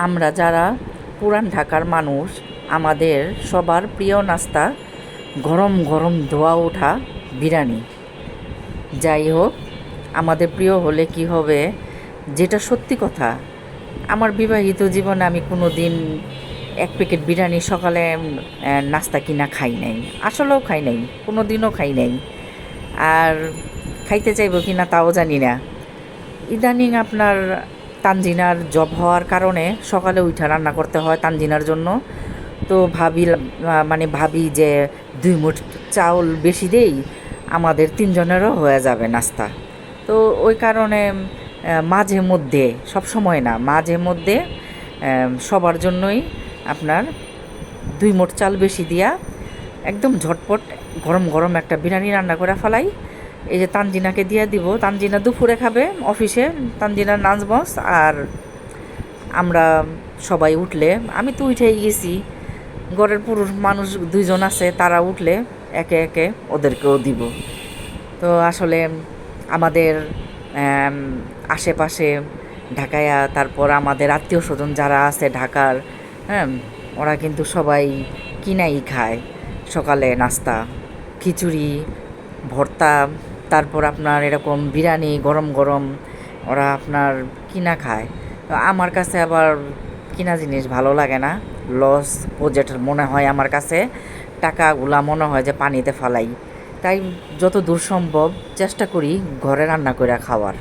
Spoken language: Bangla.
আমরা যারা পুরান ঢাকার মানুষ, আমাদের সবার প্রিয় নাস্তা গরম গরম ধোয়া ওঠা বিরিয়ানি। যাই হোক, আমাদের প্রিয় হলে কি হবে, যেটা সত্যি কথা, আমার বিবাহিত জীবনে আমি কোনো দিন এক প্যাকেট বিরিয়ানি সকালে নাস্তা কিনা খাই নাই, আসলেও খাই নাই, কোনো দিনও খাই নাই। আর খাইতে চাইবো কি না তাও জানি না। ইদানিং আপনার তানজিনার জব হওয়ার কারণে সকালে উঠে রান্না করতে হয় তানজিনার জন্য। তো ভাবি যে 2 মুঠ চাউল বেশি দেই, আমাদের 3 জনেরও হয়ে যাবে নাস্তা। তো ওই কারণে মাঝে মধ্যে, সব সময় না, মাঝে মধ্যে সবার জন্যই আপনার 2 মুঠ চাল বেশি দিয়া একদম ঝটপট গরম গরম একটা বিরিয়ানি রান্না করে ফেলাই। এই যে তানজিনাকে দিয়ে দিব, তানজিনা দুপুরে খাবে অফিসে, তানজিনার নাচ বস। আর আমরা সবাই উঠলে, আমি তো উঠেই গেছি, ঘরের পুরুষ মানুষ 2জন আছে, তারা উঠলে একে একে ওদেরকেও দিব। তো আসলে আমাদের আশেপাশে ঢাকায়, তারপর আমাদের আত্মীয় স্বজন যারা আছে ঢাকার, হ্যাঁ, ওরা কিন্তু সবাই কিনাই খায় সকালে নাস্তা, খিচুড়ি, ভর্তা, তারপর আপনার এরকম বিরিয়ানি গরম গরম ওরা আপনার কিনা খায়। তো আমার কাছে আবার কিনা জিনিস ভালো লাগে না, লস প্রজেক্ট মনে হয় আমার কাছে, টাকাগুলা মনে হয় যে পানিতে ফালাই। তাই যত দূর সম্ভব চেষ্টা করি ঘরে রান্না করে খাওয়ার।